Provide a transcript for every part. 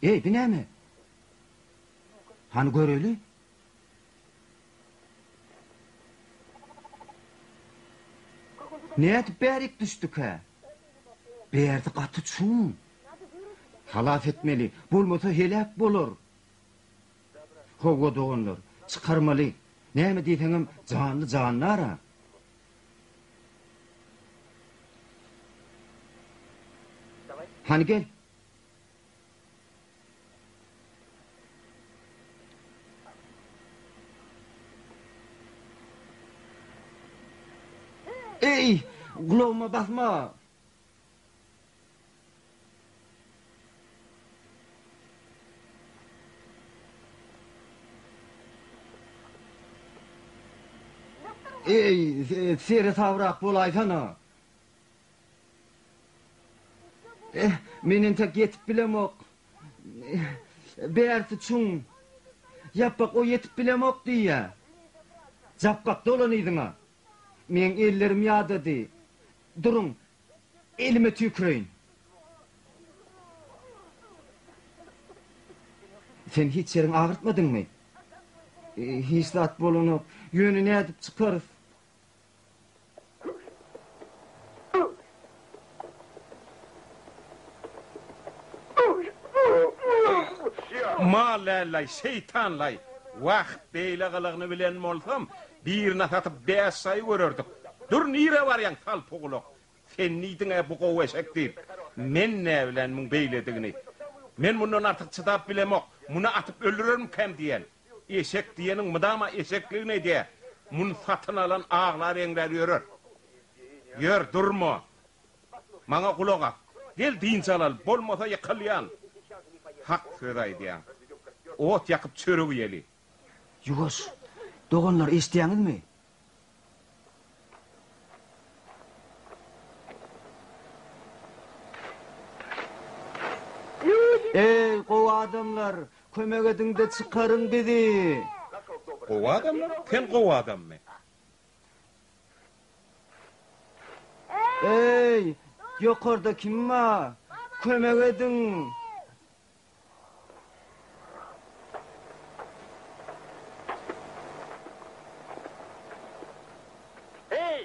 Binemi? Hani göreli? Ne etip berik düştük ha? Berdi katı çuğun. Halaf etmeli, bulmasa helak bolur. Hova doğunlar, çıkarmalı. Neyme deytenim canlı ara. Hani gel. Ey, kulağıma basma. Ey, seri savrak bolaysana. Menin tek yetip bilemok. Berti çun. Yappak o yetip bilemok diye. Zapkak dolanıydın ha. Men ellerim yadadı. Durun, elime tüküreyim. Sen hiç yerin ağırtmadın mı? Hislat bulunup, yönünü edip çıkarız. Malallay, şeytanlay. Vakt beyle kılığını bilen olsam, bir nasatıp 5 sayı görürdük. Dur nire var yan tal poğuluk. Sen niydin bu kovu eşek deyip. Men ne bilen mun beylediğini. Men bundan artık çıdap bilemok. Muna atıp öldürürüm kem diyen. Eşek diyenin mıdama eşekliğine diye. Mun satın alan ağlar engler yürür. Yür durma. Mana kulağa. Gel din çalal. Bolmasa yıkılyan. Hak söray diyen. Ot yakıp çörüğü yeli. Yugos, doğanlar isteyenin mi? Ey kova adamlar, kömek edin de çıkarın bizi. Kova adamlar? Sen kova adam mı? Ey, yukarıda kim var? Kömek edin.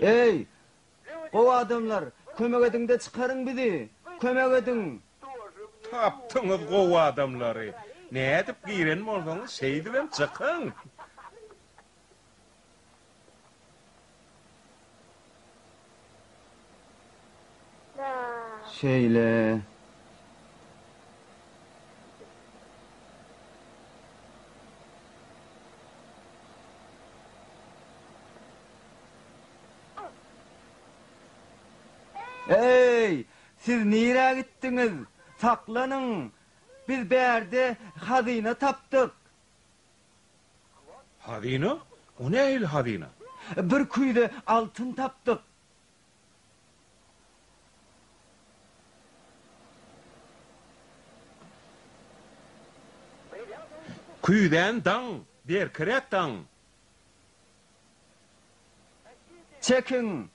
Ey, kova adamlar, kömek edin de çıkarın bizi. Kömek edin. Taptınız kova adamları. Ne edip giren mi olsanız şeydi ben çıkın. Şeyle... Ey! Siz nire gittiniz? Saklanın. Biz berde hazine taptık. Hazine? O ne el hazine? Bir kuyuda altın taptık. Kuyudan dan, bir kırek dan. Çekin.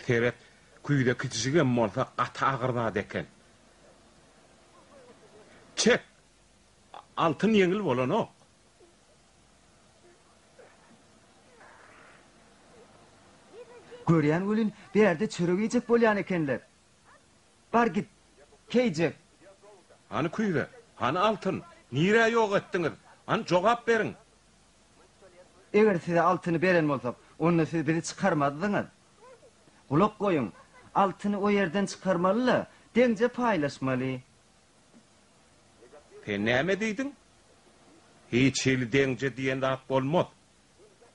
Seret, kuyuda kütüsüge molsa ata ağırda deken. Çek, altın yengil bolan o. Görüyen gülün bir yerde çörük yiyecek bolyan ekenler. Bar git, keycek. Hani kuyuda, hani altın, nire yok ettiniz, hani cevap verin. Eğer size altını veren olsak, onu siz bizi çıkarmadınız. Kulak koyun, altını o yerden çıkarmalı, dence paylaşmalı. Sen ne deydin? Hiç el dence diyen de hak olmaz.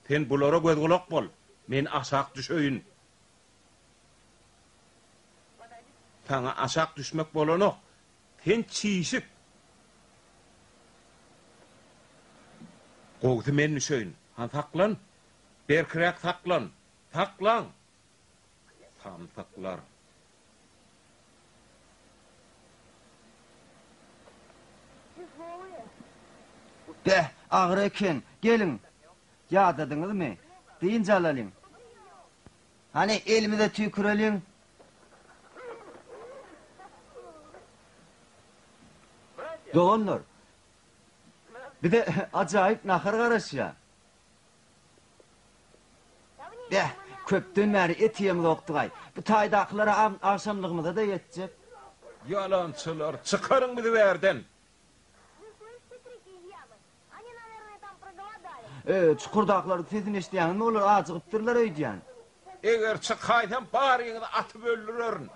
Sen bulara göz kulak bol, men aşak düşöyin. Sana aşak düşmek bolana, sen çiğişik. Kovdu men düşöyin, han taklan, bir kırek taklan, taklan. Samsaklar. De, ağır eken, gelin. Yağdadınız mı? Deyince alalım. Hani elimize tükürelim. Doğanlar. Bir de acayip nahar garaşya. Köpten beri et yem yoktuğay. Bu taydaklara akşamlığımıza da yetecek. Yalançılar, çıkarın bizi verden. Çukurdakları sesini işleyen ne olur acıqıptırlar öydüyen. Eğer çıkaydan bari atıp öldürürün.